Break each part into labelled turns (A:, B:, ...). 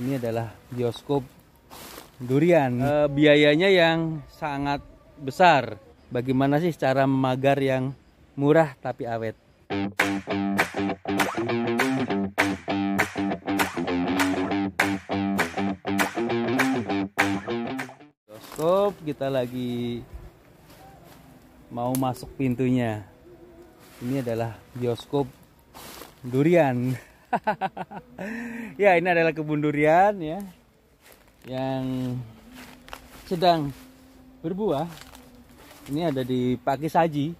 A: Ini adalah bioskop durian. Biayanya yang sangat besar. Bagaimana sih cara memagar yang murah tapi awet? Bioskop, kita lagi mau masuk pintunya. Ini adalah bioskop durian. Ya, ini adalah kebun durian ya, yang sedang berbuah. Ini ada di Pakisaji.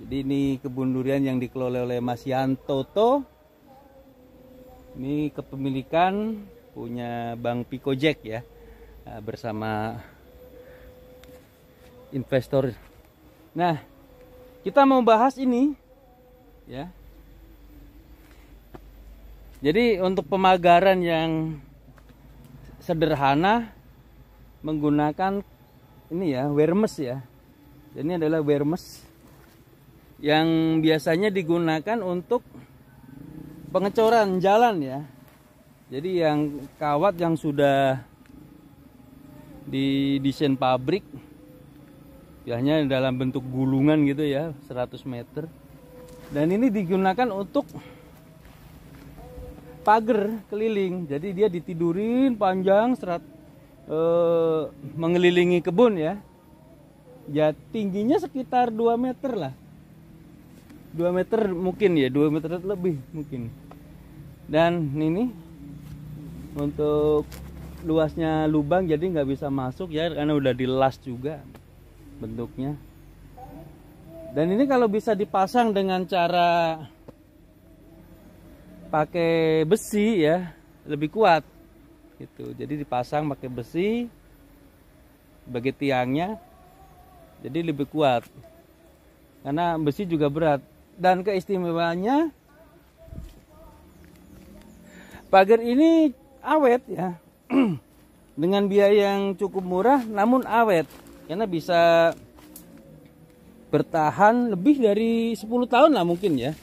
A: Jadi ini kebun durian yang dikelola oleh Mas Yantoto. Ini kepemilikan punya Bang Piko Jack ya, bersama investor. Nah, kita mau bahas ini ya. Jadi untuk pemagaran yang sederhana menggunakan ini ya, wermes ya. Ini adalah wermes yang biasanya digunakan untuk pengecoran jalan ya. Jadi yang kawat yang sudah didesain pabrik, biasanya dalam bentuk gulungan gitu ya, 100 meter. Dan ini digunakan untuk pagar keliling. Jadi dia ditidurin panjang mengelilingi kebun ya. Ya tingginya sekitar 2 meter lah. 2 meter mungkin ya, 2 meter lebih mungkin. Dan ini untuk luasnya lubang jadi nggak bisa masuk ya, karena udah dilas juga bentuknya. Dan ini kalau bisa dipasang dengan cara pakai besi ya, lebih kuat gitu. Jadi dipasang pakai besi sebagai tiangnya, jadi lebih kuat karena besi juga berat. Dan keistimewaannya pagar ini awet ya. Dengan biaya yang cukup murah namun awet, karena bisa bertahan lebih dari 10 tahun lah mungkin ya.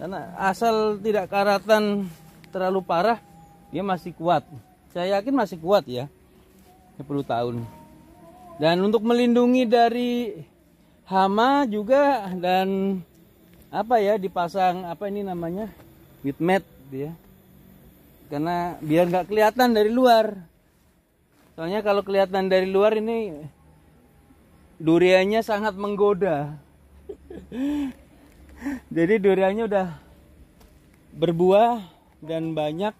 A: Karena asal tidak karatan terlalu parah, dia masih kuat. Saya yakin masih kuat ya, 10 tahun. Dan untuk melindungi dari hama juga, dan apa ya, dipasang apa ini namanya, with mat ya. Karena biar nggak kelihatan dari luar. Soalnya kalau kelihatan dari luar ini duriannya sangat menggoda. Jadi duriannya udah berbuah dan banyak,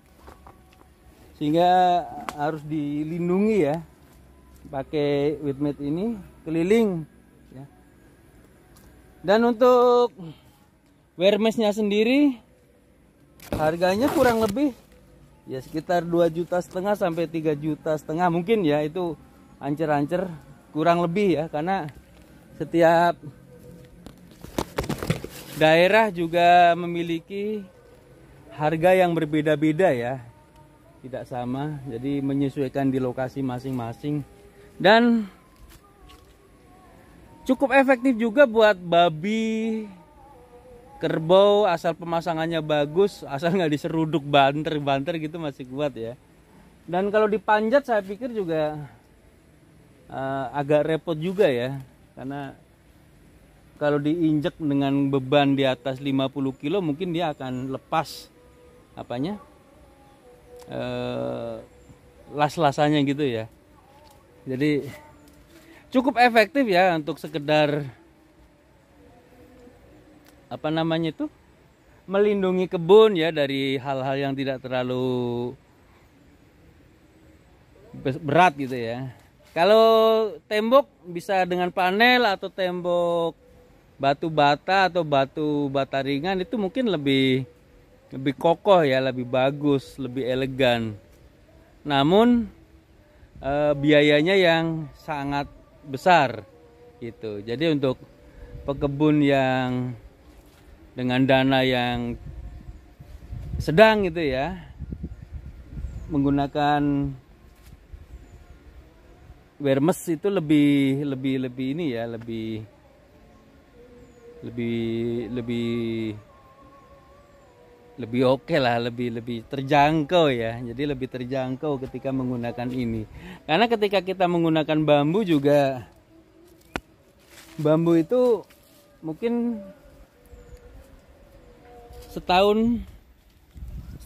A: sehingga harus dilindungi ya, pakai with mat ini keliling ya. Dan untuk wermesnya sendiri harganya kurang lebih ya sekitar 2,5 juta sampai 3,5 juta mungkin ya, itu ancer-ancer kurang lebih ya, karena setiap daerah juga memiliki harga yang berbeda-beda ya, tidak sama. Jadi menyesuaikan di lokasi masing-masing, dan cukup efektif juga buat babi, kerbau, asal pemasangannya bagus, asal nggak diseruduk banter-banter gitu masih kuat ya. Dan kalau dipanjat saya pikir juga agak repot juga ya, karena kalau diinjek dengan beban di atas 50 kilo mungkin dia akan lepas apanya, las-lasannya gitu ya. Jadi cukup efektif ya untuk sekedar apa namanya itu, melindungi kebun ya dari hal-hal yang tidak terlalu berat gitu ya. Kalau tembok bisa dengan panel atau tembok batu bata atau batu bata ringan, itu mungkin lebih kokoh ya, lebih bagus, lebih elegan. Namun biayanya yang sangat besar gitu. Jadi untuk pekebun yang dengan dana yang sedang gitu ya, menggunakan wermes itu lebih ini ya, lebih lebih oke lah, lebih terjangkau ya. Jadi lebih terjangkau ketika menggunakan ini. Karena ketika kita menggunakan bambu juga, bambu itu mungkin setahun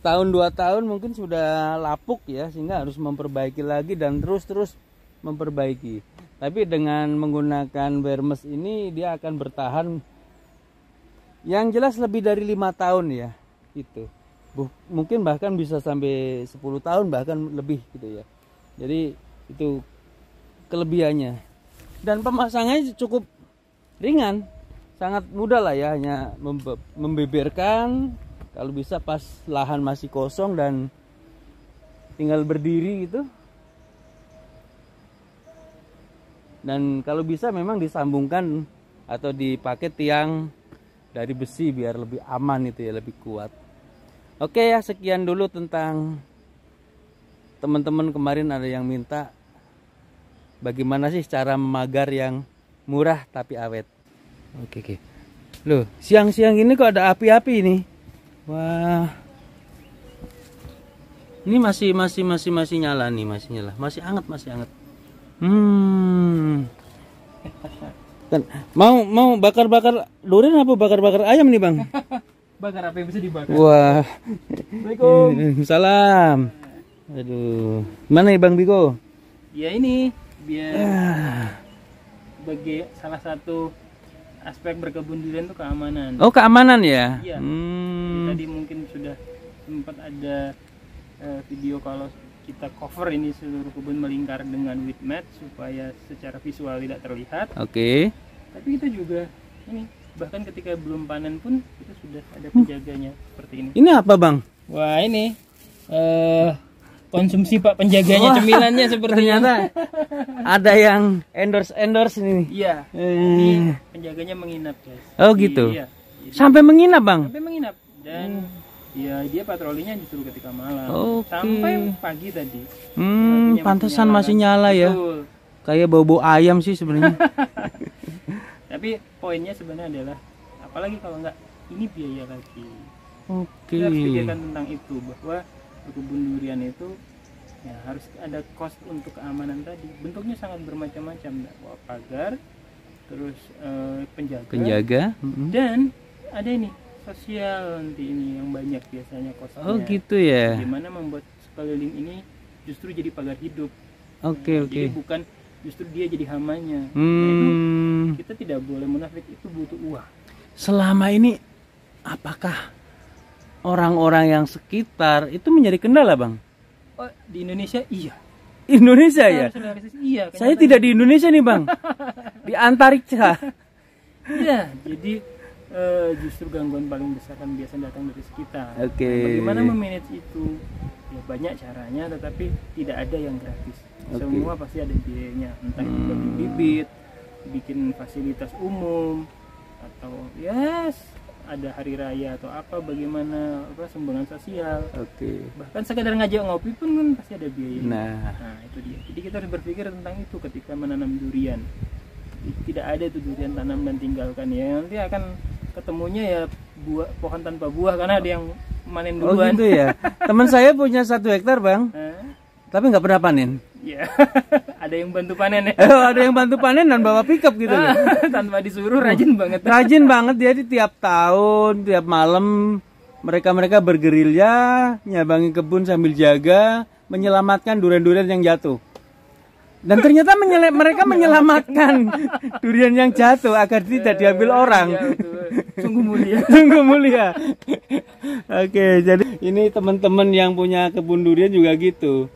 A: 2 tahun mungkin sudah lapuk ya, sehingga harus memperbaiki lagi dan terus memperbaiki. Tapi dengan menggunakan Vermes ini dia akan bertahan yang jelas lebih dari 5 tahun ya. Itu mungkin bahkan bisa sampai 10 tahun bahkan lebih gitu ya. Jadi itu kelebihannya. Dan pemasangannya cukup ringan, sangat mudah lah ya, hanya membeberkan kalau bisa pas lahan masih kosong dan tinggal berdiri gitu. Dan kalau bisa memang disambungkan atau dipakai tiang dari besi biar lebih aman itu ya, lebih kuat. Oke ya, sekian dulu tentang teman-teman kemarin ada yang minta bagaimana sih cara memagar yang murah tapi awet. Oke. Loh, siang-siang ini kok ada api-api ini? Wah. Ini masih nyala nih, masih nyala. Masih hangat. Kan mau bakar-bakar durian apa bakar-bakar ayam nih, Bang?
B: Bakar apa yang bisa dibakar?
A: Wah.
B: Assalamualaikum.
A: Salam. Aduh. Mana ya Bang Biko?
B: Ya ini biar sebagai salah satu aspek berkebun durian itu keamanan.
A: Oh, keamanan ya?
B: Iya. Tadi mungkin sudah sempat ada video kalau kita cover ini seluruh kebun melingkar dengan wheat mat supaya secara visual tidak terlihat.
A: Oke.
B: Tapi kita juga ini bahkan ketika belum panen pun kita sudah ada penjaganya seperti ini.
A: Ini apa Bang?
B: Wah ini konsumsi Pak penjaganya. Wah, cemilannya seperti
A: ternyata ada yang endorse ini.
B: Iya. Ini penjaganya menginap guys.
A: Oh gitu.
B: Iya.
A: Sampai menginap Bang?
B: Sampai menginap dan ya dia patrolinya justru ketika malam.
A: Oke.
B: Sampai pagi tadi.
A: Pantesan masih nyala ya.
B: Betul.
A: Kayak bau-bau ayam sih sebenarnya.
B: Tapi poinnya sebenarnya adalah apalagi kalau nggak ini biaya lagi.
A: Oke.
B: Kita harus pikirkan tentang itu bahwa berkebun durian itu ya harus ada cost untuk keamanan tadi. Bentuknya sangat bermacam-macam, pagar, terus penjaga. Dan ada ini sosial nanti ini yang banyak biasanya costnya.
A: Oh gitu ya.
B: Bagaimana membuat sekeliling ini justru jadi pagar hidup.
A: Oke.
B: Jadi bukan justru dia jadi hamanya. Nah, itu kita tidak boleh munafik, itu butuh uang.
A: Selama ini apakah orang-orang yang sekitar itu menjadi kendala Bang?
B: Oh, di Indonesia iya.
A: Indonesia ya?
B: Iya.
A: Saya tidak di Indonesia nih Bang. Di antariksa.
B: Iya, jadi justru gangguan paling besar kan biasanya datang dari sekitar.
A: Oke.
B: Nah, bagaimana memanage itu? Ya banyak caranya, tetapi tidak ada yang gratis. Semua pasti ada biayanya, entah itu bagi bibit, bikin fasilitas umum, atau ada hari raya atau apa, bagaimana sumbangan sosial. Bahkan sekadar ngajak ngopi pun kan pasti ada biaya. Nah itu dia. Jadi kita harus berpikir tentang itu ketika menanam durian. Tidak ada itu durian tanam dan tinggalkan ya. Nanti akan ketemunya ya pohon tanpa buah karena ada yang manen duluan.
A: Oh gitu ya. Teman saya punya 1 hektar Bang, tapi nggak pernah panen.
B: Ya, ada yang bantu panen ya.
A: Ada yang bantu panen dan bawa pickup gitu loh.
B: Tanpa disuruh, rajin banget.
A: Rajin banget dia, di tiap tahun, tiap malam mereka bergerilya, nyabangi kebun sambil jaga, menyelamatkan durian-durian yang jatuh. Dan ternyata mereka menyelamatkan durian yang jatuh agar tidak diambil orang.
B: Ya, sungguh mulia.
A: Sungguh mulia. Oke, jadi ini teman-teman yang punya kebun durian juga gitu.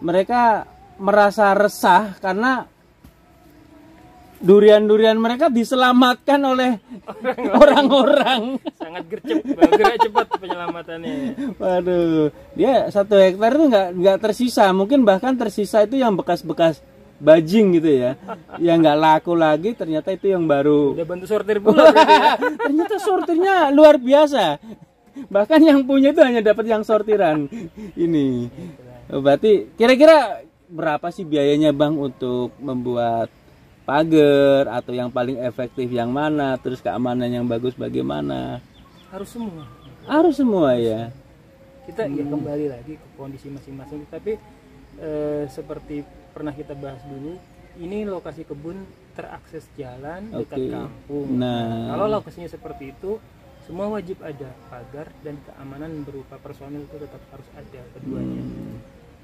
A: Mereka merasa resah karena durian-durian mereka diselamatkan oleh orang-orang.
B: Sangat gerak cepat penyelamatannya.
A: Waduh, dia 1 hektar itu nggak tersisa, mungkin bahkan tersisa itu yang bekas-bekas bajing gitu ya, yang nggak laku lagi, ternyata itu yang baru.
B: Udah bantu sortir pula ya.
A: Ternyata sortirnya luar biasa. Bahkan yang punya itu hanya dapat yang sortiran ini. Berarti kira-kira berapa sih biayanya Bang untuk membuat pagar, atau yang paling efektif yang mana, terus keamanan yang bagus bagaimana?
B: Harus semua.
A: Harus semua ya.
B: Kita ya kembali lagi ke kondisi masing-masing. Tapi seperti pernah kita bahas dulu, ini lokasi kebun terakses jalan dekat kampung.
A: Nah,
B: kalau lokasinya seperti itu, semua wajib ada pagar dan keamanan berupa personil itu tetap harus ada keduanya.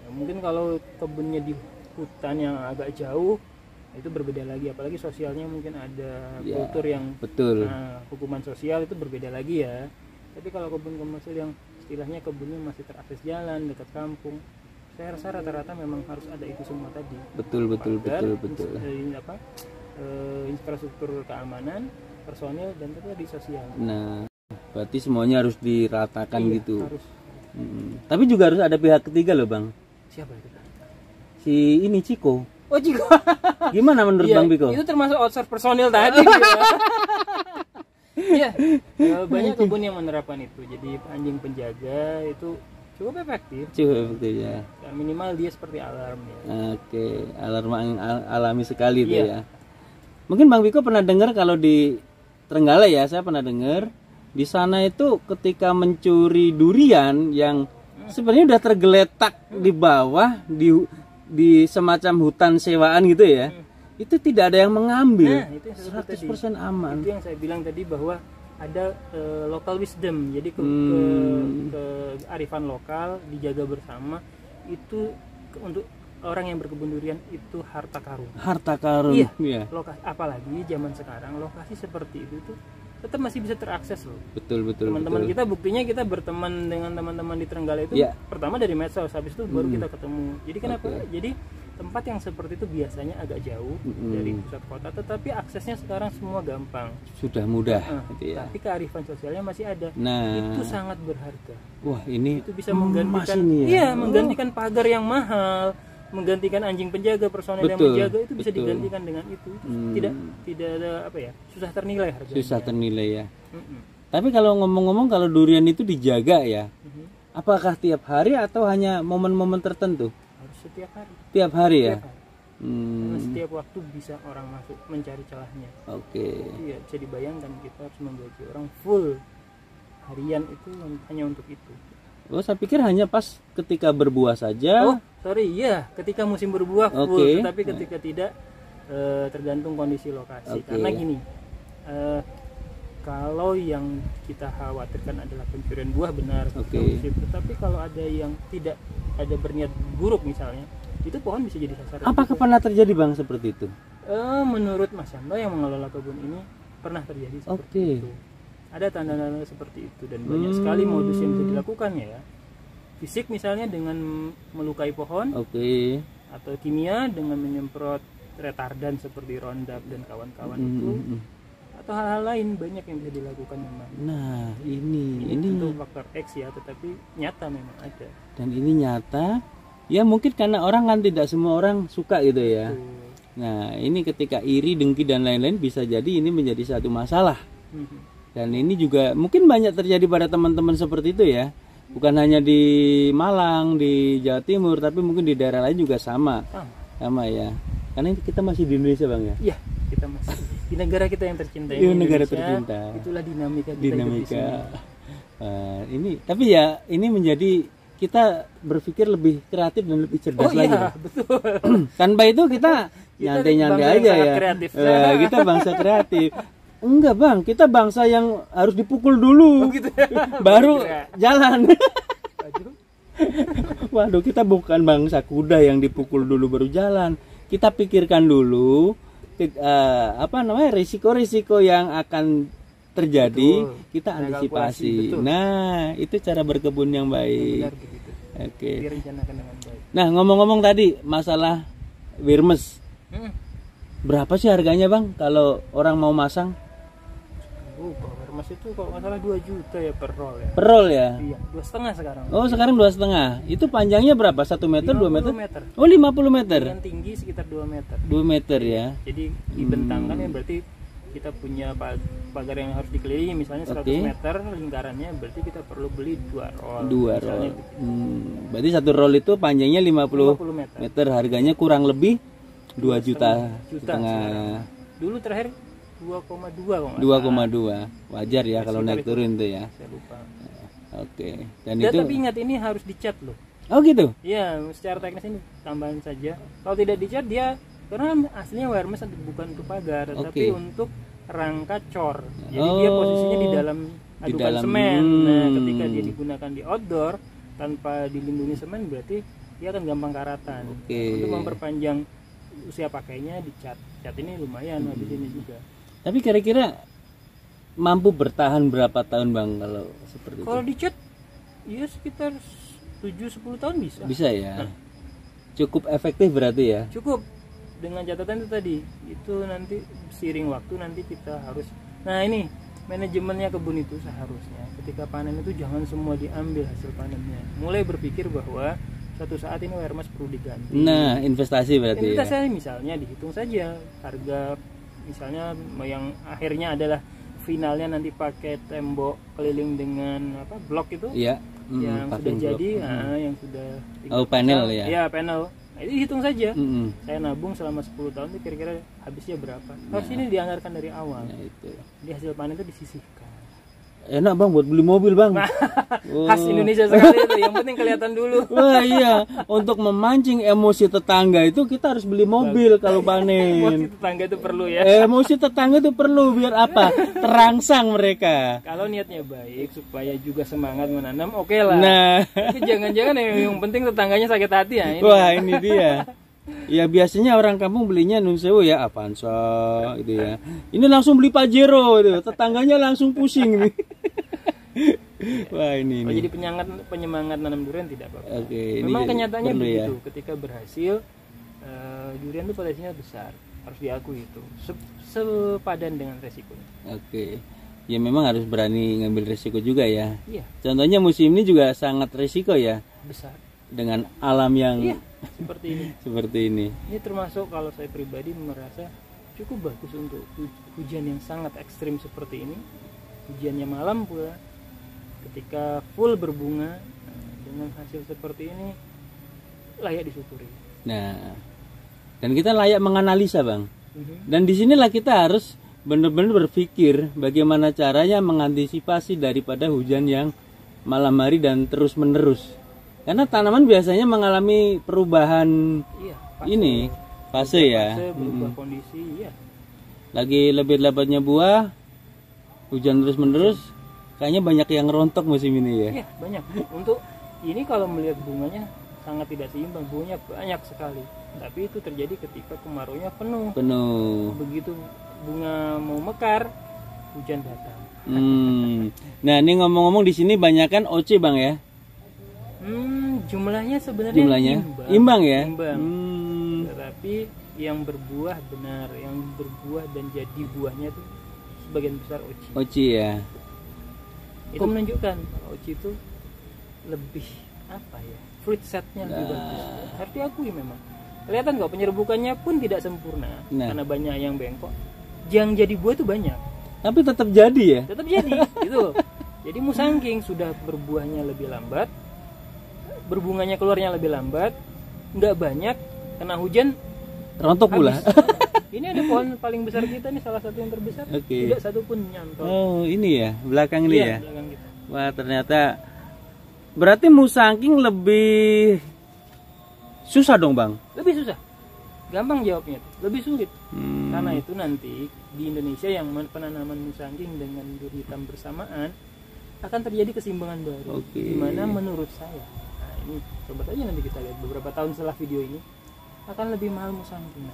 B: Ya, mungkin kalau kebunnya di hutan yang agak jauh itu berbeda lagi, apalagi sosialnya mungkin ada kultur yang
A: betul.
B: Hukuman sosial itu berbeda lagi ya. Tapi kalau kebun komersil yang istilahnya kebunnya masih terakses jalan dekat kampung, saya rasa rata-rata memang harus ada itu semua tadi.
A: Betul.
B: Infrastruktur keamanan, personil, dan tentu di sosial.
A: Nah, berarti semuanya harus diratakan gitu.
B: Harus.
A: Tapi juga harus ada pihak ketiga loh Bang.
B: Siapa itu?
A: Si ini Ciko.
B: Oh Ciko.
A: Gimana menurut Bang Biko?
B: Itu termasuk outsource personil tadi. Iya, banyak kebun yang menerapkan itu. Jadi anjing penjaga itu cukup efektif.
A: Ya.
B: Minimal dia seperti alarm ya.
A: Oke, alarm alami sekali tuh ya. Mungkin Bang Biko pernah dengar kalau di Trenggalek ya, saya pernah dengar di sana itu ketika mencuri durian yang sebenarnya udah tergeletak di bawah di semacam hutan sewaan gitu ya. Itu tidak ada yang mengambil.
B: Nah, itu
A: 100% aman.
B: Itu yang saya bilang tadi bahwa ada local wisdom. Jadi kearifan lokal dijaga bersama itu untuk orang yang berkebun durian itu harta karun. Harta karun. Iya. Lokasi, apalagi zaman sekarang lokasi seperti itu tuh tetap masih bisa terakses loh.
A: Betul.
B: Teman-teman kita buktinya kita berteman dengan teman-teman di Trenggalek itu pertama dari medsos, habis itu baru kita ketemu. Jadi kenapa? Jadi tempat yang seperti itu biasanya agak jauh dari pusat kota, tetapi aksesnya sekarang semua gampang.
A: Sudah mudah. Gitu ya.
B: Tapi kearifan sosialnya masih ada.
A: Nah,
B: itu sangat berharga.
A: Wah, ini
B: itu bisa menggantikan menggantikan pagar yang mahal, menggantikan anjing penjaga, personel yang menjaga, itu bisa digantikan dengan itu. Tidak ada susah ternilai harganya.
A: Susah ternilai ya. Tapi kalau ngomong-ngomong, kalau durian itu dijaga ya, apakah tiap hari atau hanya momen-momen tertentu?
B: Harus setiap hari.
A: Tiap hari ya.
B: Karena setiap waktu bisa orang masuk mencari celahnya. Iya, bisa dibayangkan kita harus menggaji orang full harian itu hanya untuk itu.
A: Oh, saya pikir hanya pas ketika berbuah saja.
B: Oh, sorry, iya, ketika musim berbuah full, tapi ketika tidak tergantung kondisi lokasi. Karena gini, kalau yang kita khawatirkan adalah pencurian buah, benar, tetapi kalau ada yang tidak ada berniat buruk misalnya, itu pohon bisa jadi sasaran.
A: Apakah pernah terjadi Bang seperti itu?
B: Menurut Mas Yando yang mengelola kebun ini pernah terjadi seperti itu. Ada tanda-tanda seperti itu dan banyak sekali modus yang bisa dilakukannya ya. Fisik misalnya dengan melukai pohon, atau kimia dengan menyemprot retardan seperti Roundup dan kawan-kawan itu, atau hal-hal lain banyak yang bisa dilakukan memang.
A: Nah, ini
B: untuk faktor X ya, tetapi nyata memang ada.
A: Dan ini nyata, ya mungkin karena orang kan tidak semua orang suka gitu ya. Nah, ini ketika iri, dengki dan lain-lain bisa jadi ini menjadi satu masalah. Dan ini juga mungkin banyak terjadi pada teman-teman seperti itu ya. Bukan hanya di Malang, di Jawa Timur, tapi mungkin di daerah lain juga sama ya. Karena kita masih di Indonesia Bang ya.
B: Iya, kita masih di negara kita yang tercinta.
A: Iya, negara tercinta.
B: Itulah dinamika kita hidup di sini.
A: Ini tapi ya ini menjadi kita berpikir lebih kreatif dan lebih cerdas lagi.
B: Iya, betul.
A: Tanpa itu kita nyantai-nyantai aja ya. Kita bangsa kreatif. Enggak Bang, kita bangsa yang harus dipukul dulu, baru jalan. Waduh, kita bukan bangsa kuda yang dipukul dulu baru jalan. Kita pikirkan dulu risiko-risiko yang akan terjadi. Kita antisipasi. Nah, itu cara berkebun yang baik.
B: Direncanakan dengan baik.
A: Nah, ngomong-ngomong tadi masalah Wirmes, berapa sih harganya Bang kalau orang mau masang?
B: Wirmes itu kalau nggak salah 2 juta ya per roll ya.
A: Per roll ya?
B: Iya, 2,5 sekarang.
A: Oh, sekarang 2,5. Itu panjangnya berapa? 1 meter, 2 meter? Oh, 50 meter.
B: Dengan tinggi sekitar 2 meter.
A: 2 meter ya.
B: Jadi dibentangkan ya, berarti kita punya pagar yang harus dikelilingi misalnya 100 meter lingkarannya, berarti kita perlu beli 2 roll.
A: 2 roll. Berarti 1 roll itu panjangnya 50 meter. Harganya kurang lebih 2,5 juta.
B: Dulu terakhir 2,2 kalau nggak
A: 2,2. Wajar ya kalau naik
B: Sekitar itu.
A: turun tuh ya.
B: Saya lupa.
A: Oke. Dan
B: Dan
A: itu
B: tapi ingat ini harus dicat loh.
A: oh gitu.
B: Iya, secara teknis ini tambahan saja. Kalau tidak dicat dia, karena aslinya wire mesh bukan untuk pagar,
A: Oke.
B: tapi untuk rangka cor. Jadi dia posisinya di dalam
A: Di
B: adukan
A: dalam,
B: semen. Nah, ketika dia digunakan di outdoor tanpa dilindungi semen, berarti dia akan gampang karatan.
A: Oke.
B: Untuk memperpanjang usia pakainya dicat. Cat ini lumayan habis ini juga.
A: Tapi kira-kira mampu bertahan berapa tahun Bang kalau seperti itu?
B: Kalau dicat ya sekitar 7-10 tahun bisa.
A: Bisa ya. Cukup efektif berarti ya.
B: Cukup, dengan catatan itu tadi, itu nanti seiring waktu nanti kita harus, nah ini manajemennya kebun itu seharusnya ketika panen itu jangan semua diambil hasil panennya, mulai berpikir bahwa suatu saat ini wire mesh perlu diganti.
A: Nah, investasi berarti ya.
B: Investasi misalnya dihitung saja harga, misalnya yang akhirnya adalah finalnya nanti pakai tembok keliling dengan apa blok itu
A: Iya.
B: yang sudah
A: paving block.
B: jadi, yang sudah
A: Oh, panel ya.
B: ya panel. Nah, itu hitung saja.
A: Mm-mm.
B: Saya nabung selama 10 tahun itu kira-kira habisnya berapa. Harus ini dianggarkan dari awal.
A: Nah, itu.
B: Di hasil panen itu disisihkan.
A: Enak Bang buat beli mobil Bang.
B: Khas Indonesia sekali itu. Yang penting kelihatan dulu.
A: Wah iya, untuk memancing emosi tetangga itu kita harus beli mobil kalau
B: Emosi
A: panen.
B: tetangga itu perlu ya.
A: Emosi tetangga itu perlu biar apa? Terangsang mereka.
B: Kalau niatnya baik supaya juga semangat menanam, oke lah.
A: Nah,
B: Tapi jangan-jangan yang penting tetangganya sakit hati ya. Ini.
A: wah ini dia. Ya biasanya orang kampung belinya nun sewu ya Avanza gitu ya. Ini langsung beli Pajero itu, tetangganya langsung pusing nih. Wah ini
B: Oh,
A: nih.
B: jadi penyemangat nanam durian tidak apa-apa.
A: Oke, ini
B: Memang
A: jadi
B: kenyataannya
A: perlu ya.
B: begitu. Ketika berhasil, durian itu potensinya besar. Harus diakui itu. Sepadan dengan resikonya.
A: Oke. Ya memang harus berani ngambil resiko juga ya.
B: Iya,
A: Contohnya musim ini juga sangat resiko ya
B: besar.
A: dengan alam yang
B: Iya, seperti ini.
A: seperti ini.
B: Ini termasuk kalau saya pribadi merasa cukup bagus untuk hujan yang sangat ekstrim seperti ini. Hujannya malam pula, ketika full berbunga, dengan hasil seperti ini layak disyukuri.
A: Nah, dan kita layak menganalisa Bang. Dan disinilah kita harus benar-benar berpikir bagaimana caranya mengantisipasi daripada hujan yang malam hari dan terus menerus. Karena tanaman biasanya mengalami perubahan
B: Iya,
A: fase ya.
B: fase berubah kondisi, ya.
A: Lagi lebat-lebatnya buah, hujan terus menerus, kayaknya banyak yang rontok musim ini ya.
B: Iya, banyak. Untuk ini kalau melihat bunganya sangat tidak seimbang, bunganya banyak sekali. Tapi itu terjadi ketika kemaraunya penuh.
A: Penuh.
B: Begitu bunga mau mekar, hujan datang.
A: Nah ini ngomong-ngomong di sini banyak kan OC Bang ya?
B: Jumlahnya sebenarnya
A: Jumlahnya imbang ya?
B: Imbang. Tetapi yang berbuah benar, yang berbuah dan jadi buahnya itu sebagian besar OC.
A: OC ya.
B: Itu menunjukkan OC itu lebih apa ya? Fruit setnya lebih bagus. Harus diakui memang. Kelihatan kok penyerbukannya pun tidak sempurna karena banyak yang bengkok. Yang jadi buah itu banyak.
A: Tapi tetap jadi ya?
B: Tetap jadi, gitu. Jadi musangking sudah berbuahnya lebih lambat, berbunganya keluarnya lebih lambat, nggak banyak, kena hujan
A: rontok pula.
B: Ini ada pohon paling besar kita nih, salah satu yang terbesar, tidak satu pun nyantol.
A: Oh ini ya, belakang ini ya?
B: Belakang kita.
A: Wah ternyata berarti musangking lebih susah dong Bang?
B: Lebih susah. Gampang jawabnya, lebih sulit. Karena itu nanti di Indonesia yang penanaman musangking dengan duri hitam bersamaan akan terjadi keseimbangan baru. Dimana menurut saya, nah ini coba saja nanti kita lihat beberapa tahun setelah video ini akan lebih mahal musangking.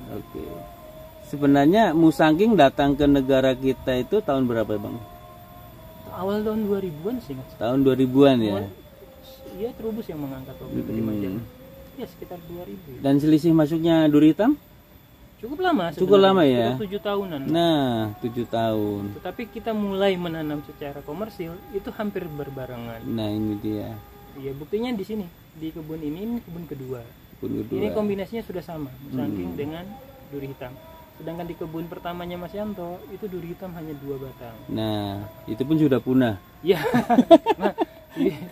A: Sebenarnya musangking datang ke negara kita itu tahun berapa Bang?
B: Awal tahun 2000-an sih.
A: Tahun 2000-an ya?
B: Iya, Trubus yang mengangkat waktu itu di majalah. Ya sekitar 2000.
A: Dan selisih masuknya duri hitam?
B: Cukup lama.
A: Cukup lama ya?
B: 7 tahunan.
A: Nah, 7 tahun.
B: Tetapi kita mulai menanam secara komersil itu hampir berbarengan.
A: Nah, ini dia.
B: Iya, buktinya di sini, di kebun ini kebun kedua.
A: Kebun kedua.
B: Ini kombinasinya sudah sama, musangking dengan duri hitam. Sedangkan di kebun pertamanya Mas Yanto itu duri hitam hanya 2 batang.
A: Nah, itu pun sudah punah.
B: Ya. Nah,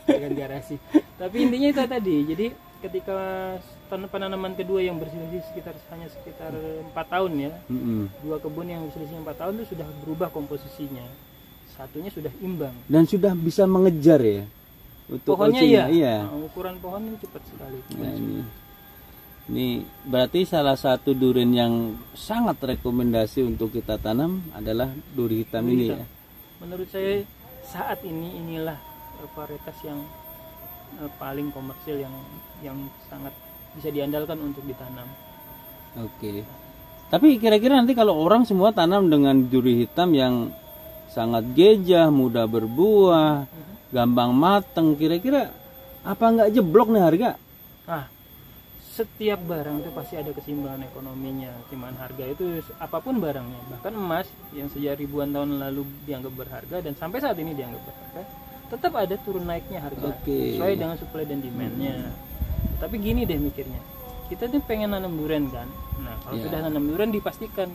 B: dengan garasi. Tapi intinya itu tadi. Jadi ketika penanaman kedua yang berselisih hanya sekitar 4 tahun ya. Dua kebun yang berselisih 4 tahun itu sudah berubah komposisinya. Satunya sudah imbang.
A: Dan sudah bisa mengejar ya. Untuk
B: Pohonnya
A: OC-nya,
B: iya. Nah, ukuran pohon ini cepat sekali.
A: Nah, ini berarti salah satu durian yang sangat rekomendasi untuk kita tanam adalah duri hitam ini ya.
B: Menurut saya saat ini inilah varietas yang paling komersil yang sangat bisa diandalkan untuk ditanam.
A: Oke. Tapi kira-kira nanti kalau orang semua tanam dengan duri hitam yang sangat gejah, mudah berbuah, gampang mateng, kira-kira apa nggak jeblok nih harga?
B: Ah, setiap barang itu pasti ada keseimbangan ekonominya. Cuman harga itu apapun barangnya, bahkan emas yang sejak ribuan tahun lalu dianggap berharga dan sampai saat ini dianggap berharga, tetap ada turun naiknya harga sesuai dengan supply dan demand-nya. Tapi gini deh mikirnya, kita tuh pengen nanam durian kan. Nah kalau sudah nanam durian dipastikan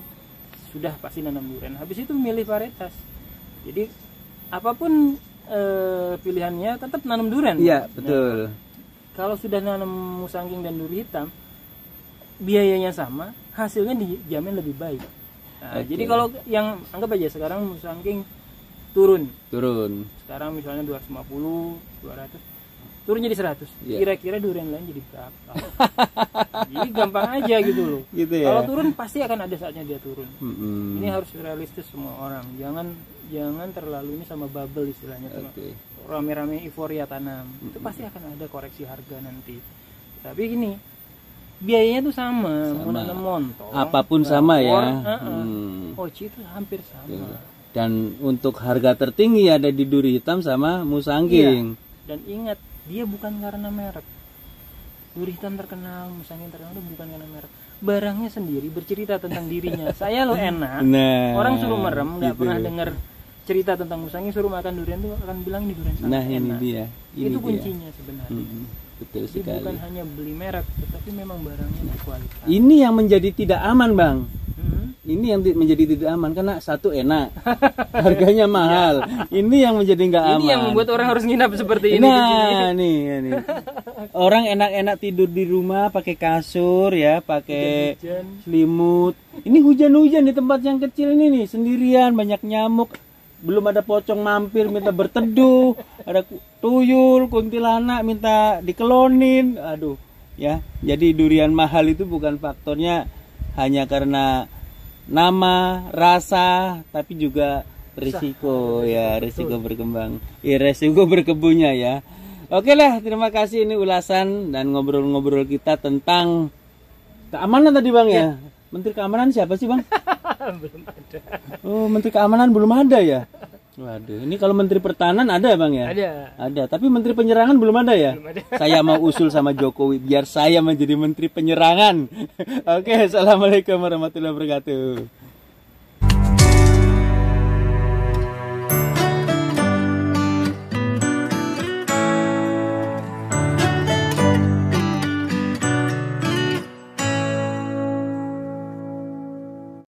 B: sudah pasti nanam durian. Habis itu milih varietas. Jadi apapun pilihannya tetap nanam durian.
A: Iya betul.
B: Nah, kalau sudah nanam musangking dan duri hitam, biayanya sama, hasilnya dijamin lebih baik. Nah, jadi kalau yang anggap aja sekarang musangking turun. Sekarang misalnya 250, 200, turun jadi 100. Kira-kira durian lain jadi berapa? Jadi gampang aja gitu loh.
A: Gitu ya?
B: Kalau turun pasti akan ada saatnya dia turun. Ini harus realistis semua orang. Jangan terlalu ini sama bubble istilahnya. Rame-rame euforia tanam. Itu pasti akan ada koreksi harga nanti. Tapi gini, biayanya tuh sama. Mau nanam montong,
A: apapun sama ya.
B: Oci itu hampir sama.
A: Dan untuk harga tertinggi ada di duri hitam sama musangking.
B: Dan ingat, dia bukan karena merek. Duri hitam terkenal, musangking terkenal itu bukan karena merek. Barangnya sendiri bercerita tentang dirinya. Saya lo enak. Orang suruh merem, nggak pernah dengar cerita tentang musangking, suruh makan durian tuh akan bilang ini durian sangat enak.
A: Ini dia.
B: Itu kuncinya sebenarnya.
A: Betul
B: sekali. Jadi bukan hanya beli merek, tetapi memang barangnya berkualitas.
A: Ini yang menjadi tidak aman, Bang. Ini yang menjadi tidak aman karena satu enak, harganya mahal. Ini yang menjadi nggak aman.
B: Ini yang membuat orang harus nginap seperti ini.
A: Nah, nih. Orang enak-enak tidur di rumah pakai kasur ya, pakai selimut. Ini hujan-hujan di tempat yang kecil ini nih, sendirian, banyak nyamuk. Belum ada pocong mampir minta berteduh, ada tuyul, kuntilanak minta dikelonin. Aduh, ya. Jadi durian mahal itu bukan faktornya hanya karena nama, rasa, tapi juga risiko ya, risiko berkembang, risiko berkebunnya ya. Oke lah, terima kasih ini ulasan dan ngobrol-ngobrol kita tentang keamanan tadi Bang ya. Menteri Keamanan siapa sih Bang?
B: Belum ada.
A: Oh, Menteri Keamanan belum ada ya? Waduh, ini kalau Menteri Pertahanan ada Bang ya? Ada, tapi Menteri Penyerangan belum ada ya?
B: Belum ada.
A: Saya mau usul sama Jokowi biar saya menjadi Menteri Penyerangan. Oke, assalamualaikum warahmatullahi wabarakatuh.